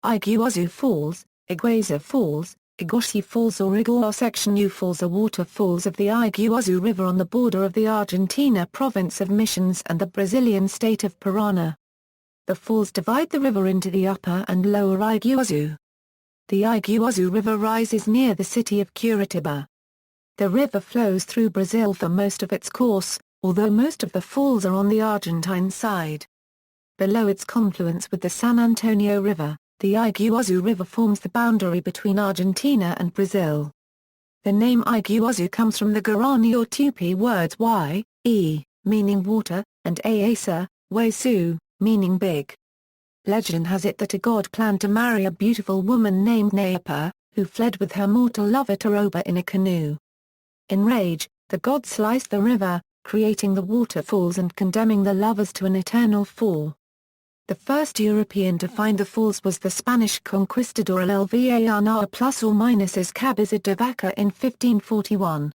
Iguazu Falls, Iguazu Falls, Iguaçu Falls or Iguaçu Falls are waterfalls of the Iguazu River on the border of the Argentina province of Misiones and the Brazilian state of Paraná. The falls divide the river into the upper and lower Iguazu. The Iguazu River rises near the city of Curitiba. The river flows through Brazil for most of its course, although most of the falls are on the Argentine side. Below its confluence with the San Antonio River, the Iguazu River forms the boundary between Argentina and Brazil. The name Iguazu comes from the Guarani or Tupi words meaning water, and ûasú, meaning big. Legend has it that a god planned to marry a beautiful woman named Naipí, who fled with her mortal lover Tarobá in a canoe. Enraged, the god sliced the river, creating the waterfalls and condemning the lovers to an eternal fall. The first European to find the falls was the Spanish conquistador Álvar ± Cabeza de Vaca in 1541.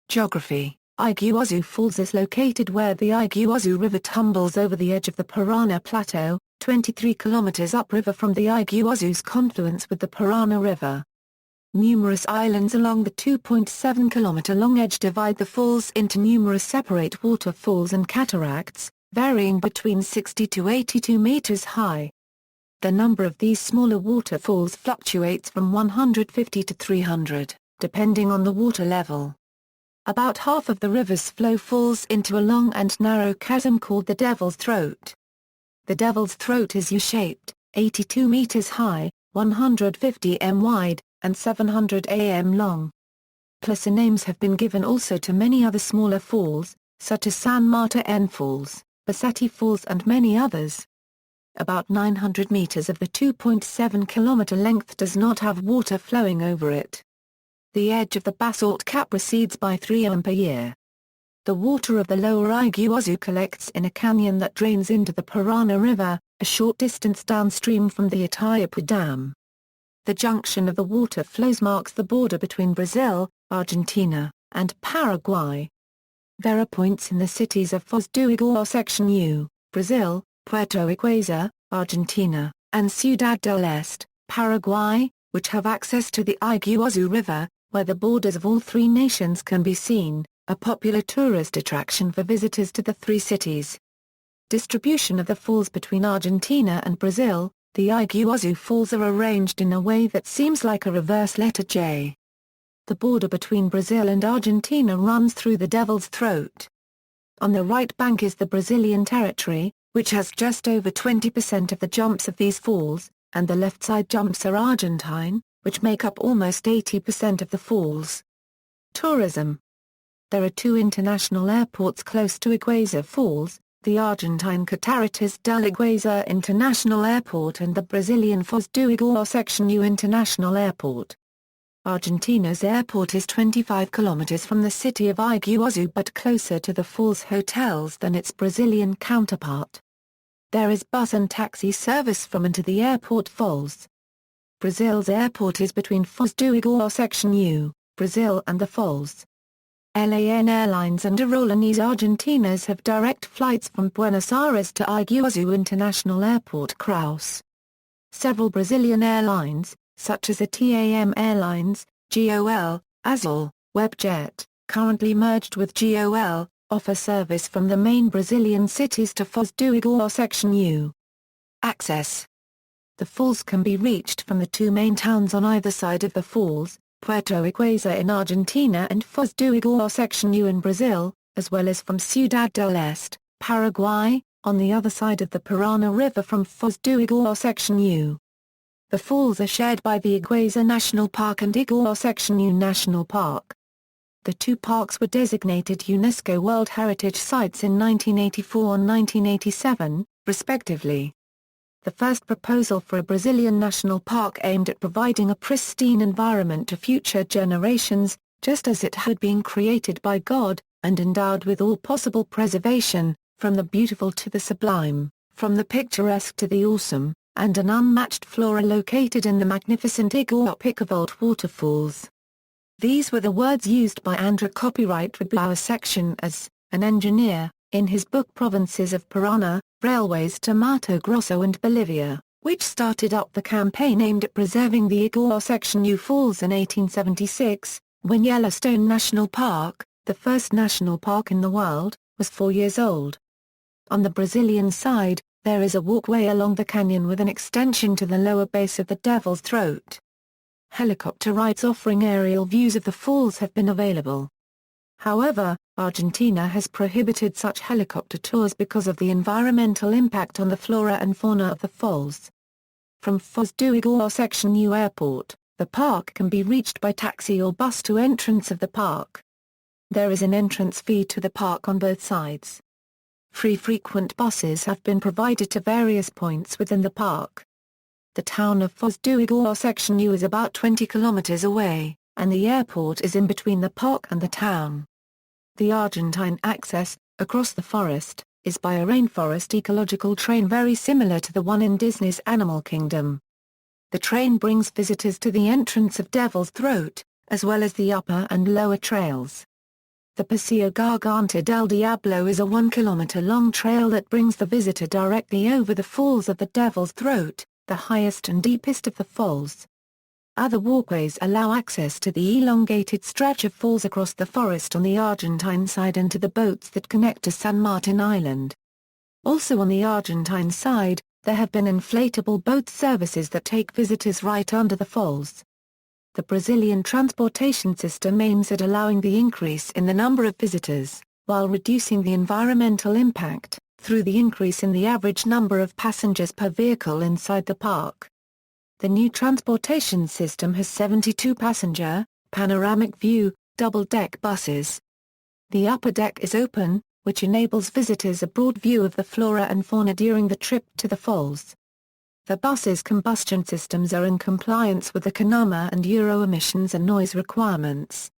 Geography: Iguazu Falls is located where the Iguazu River tumbles over the edge of the Paraná Plateau, 23 km upriver from the Iguazu's confluence with the Paraná River. Numerous islands along the 2.7 km long edge divide the falls into numerous separate waterfalls and cataracts, varying between 60 to 82 meters high. The number of these smaller waterfalls fluctuates from 150 to 300, depending on the water level. About half of the river's flow falls into a long and narrow chasm called the Devil's Throat. The Devil's Throat is U-shaped, 82 meters high, 150 m wide, and 700 am long. Plus names have been given also to many other smaller falls, such as San Martín Falls, Bassetti Falls and many others. About 900 meters of the 2.7 kilometer length does not have water flowing over it. The edge of the basalt cap recedes by 3 m per year. The water of the lower Iguazu collects in a canyon that drains into the Paraná River, a short distance downstream from the Itaipu Dam. The junction of the water flows marks the border between Brazil, Argentina, and Paraguay. There are points in the cities of Foz do Iguaçu, Brazil, Puerto Iguazú, Argentina, and Ciudad del Este, Paraguay, which have access to the Iguazu River, where the borders of all three nations can be seen, a popular tourist attraction for visitors to the three cities. Distribution of the falls between Argentina and Brazil: the Iguazu Falls are arranged in a way that seems like a reverse letter J. The border between Brazil and Argentina runs through the Devil's Throat. On the right bank is the Brazilian territory, which has just over 20% of the jumps of these falls, and the left side jumps are Argentine, which make up almost 80% of the falls. Tourism. There are two international airports close to Iguazu Falls, the Argentine Cataratas del Iguazú International Airport and the Brazilian Foz do Iguaçu International Airport. Argentina's airport is 25 kilometers from the city of Iguazu but closer to the falls hotels than its Brazilian counterpart. There is bus and taxi service from and to the airport falls. Brazil's airport is between Foz do Iguaçu, Brazil and the falls. LAN Airlines and Aerolíneas Argentinas have direct flights from Buenos Aires to Iguazu International Airport Kraus. Several Brazilian airlines, such as TAM Airlines, GOL, Azul, Webjet, currently merged with GOL, offer service from the main Brazilian cities to Foz do Iguaçu. Access. The falls can be reached from the two main towns on either side of the falls, Puerto Iguazú in Argentina and Foz do Iguaçu in Brazil, as well as from Ciudad del Este, Paraguay, on the other side of the Paraná River from Foz do Iguaçu. The falls are shared by the Iguazu National Park and Iguaçu National Park. The two parks were designated UNESCO World Heritage Sites in 1984 and 1987, respectively. The first proposal for a Brazilian national park aimed at providing a pristine environment to future generations, just as it had been created by God, and endowed with all possible preservation, from the beautiful to the sublime, from the picturesque to the awesome, and an unmatched flora located in the magnificent Iguaçu waterfalls. These were the words used by André copyright Ribuau section as, an engineer, in his book Provinces of Paraná, Railways to Mato Grosso and Bolivia, which started up the campaign aimed at preserving the Iguaçu Falls in 1876, when Yellowstone National Park, the first national park in the world, was 4 years old. On the Brazilian side, there is a walkway along the canyon with an extension to the lower base of the Devil's Throat. Helicopter rides offering aerial views of the falls have been available. However, Argentina has prohibited such helicopter tours because of the environmental impact on the flora and fauna of the falls. From Foz do Iguaçu Airport, the park can be reached by taxi or bus to entrance of the park. There is an entrance fee to the park on both sides. Free frequent buses have been provided to various points within the park. The town of Foz do Iguaçu is about 20 kilometers away, and the airport is in between the park and the town. The Argentine access, across the forest, is by a rainforest ecological train very similar to the one in Disney's Animal Kingdom. The train brings visitors to the entrance of Devil's Throat, as well as the upper and lower trails. The Paseo Garganta del Diablo is a 1-kilometer-long trail that brings the visitor directly over the falls of the Devil's Throat, the highest and deepest of the falls. Other walkways allow access to the elongated stretch of falls across the forest on the Argentine side and to the boats that connect to San Martin Island. Also on the Argentine side, there have been inflatable boat services that take visitors right under the falls. The Brazilian transportation system aims at allowing the increase in the number of visitors, while reducing the environmental impact, through the increase in the average number of passengers per vehicle inside the park. The new transportation system has 72 passenger, panoramic view, double-deck buses. The upper deck is open, which enables visitors a broad view of the flora and fauna during the trip to the falls. The bus's combustion systems are in compliance with the CONAMA and Euro emissions and noise requirements.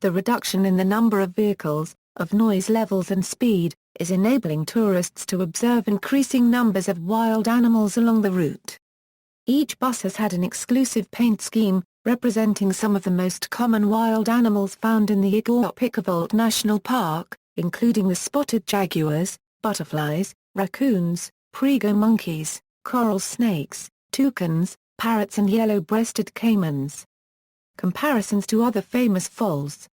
The reduction in the number of vehicles, of noise levels and speed, is enabling tourists to observe increasing numbers of wild animals along the route. Each bus has had an exclusive paint scheme, representing some of the most common wild animals found in the Iguaçu National Park, including the spotted jaguars, butterflies, raccoons, prego monkeys, coral snakes, toucans, parrots and yellow-breasted caimans. Comparisons to other famous falls.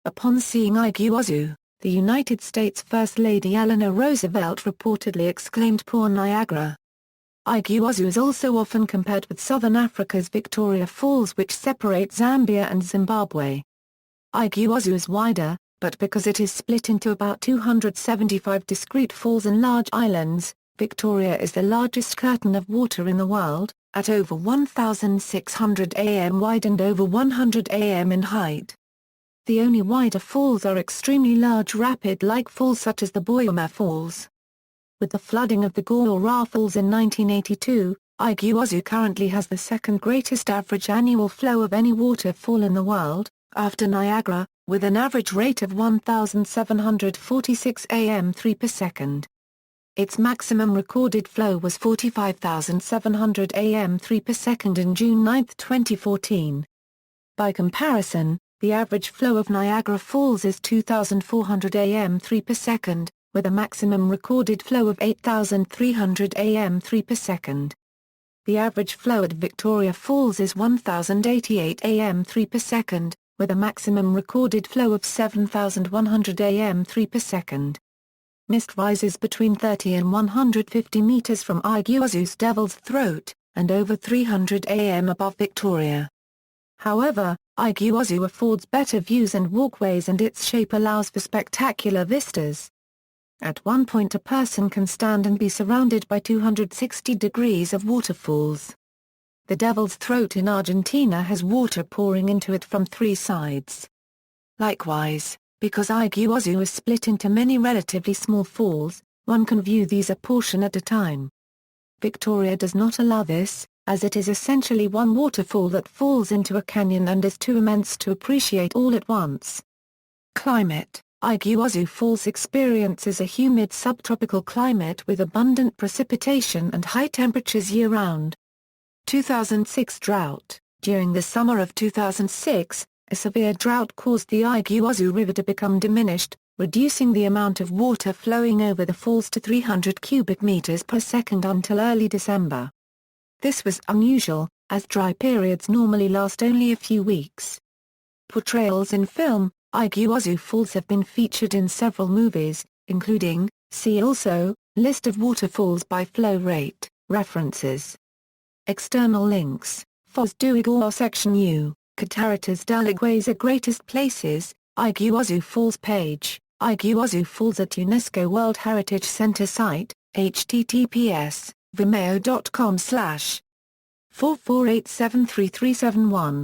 Upon seeing Iguazu, the United States First Lady Eleanor Roosevelt reportedly exclaimed, "Poor Niagara." Iguazu is also often compared with southern Africa's Victoria Falls, which separate Zambia and Zimbabwe. Iguazu is wider, but because it is split into about 275 discrete falls and large islands, Victoria is the largest curtain of water in the world, at over 1,600 am wide and over 100 am in height. The only wider falls are extremely large rapid-like falls such as the Boyoma Falls. With the flooding of the Ŝoɾoɾo Falls in 1982, Iguazu currently has the second greatest average annual flow of any waterfall in the world, after Niagara, with an average rate of 1,746 am3 per second. Its maximum recorded flow was 45,700 am3 per second in June 9, 2014. By comparison, the average flow of Niagara Falls is 2,400 am3 per second, with a maximum recorded flow of 8,300 am3 per second. The average flow at Victoria Falls is 1,088 am3 per second, with a maximum recorded flow of 7,100 am3 per second. Mist rises between 30 and 150 meters from Iguazu's Devil's Throat, and over 300 am above Victoria. However, Iguazu affords better views and walkways, and its shape allows for spectacular vistas. At one point a person can stand and be surrounded by 260 degrees of waterfalls. The Devil's Throat in Argentina has water pouring into it from 3 sides. Likewise, because Iguazu is split into many relatively small falls, one can view these a portion at a time. Victoria does not allow this, as it is essentially one waterfall that falls into a canyon and is too immense to appreciate all at once. Climate: Iguazu Falls experiences a humid subtropical climate with abundant precipitation and high temperatures year-round. 2006 drought: during the summer of 2006, a severe drought caused the Iguazu River to become diminished, reducing the amount of water flowing over the falls to 300 cubic meters per second until early December. This was unusual, as dry periods normally last only a few weeks. Portrayals in film, Iguazu Falls have been featured in several movies, including, see also, List of waterfalls by flow rate, references. External links, Foz do Iguaçu Section U, Cataratas del Iguazú Greatest Places, Iguazu Falls page, Iguazu Falls at UNESCO World Heritage Center site, https://vimeo.com/. 44873371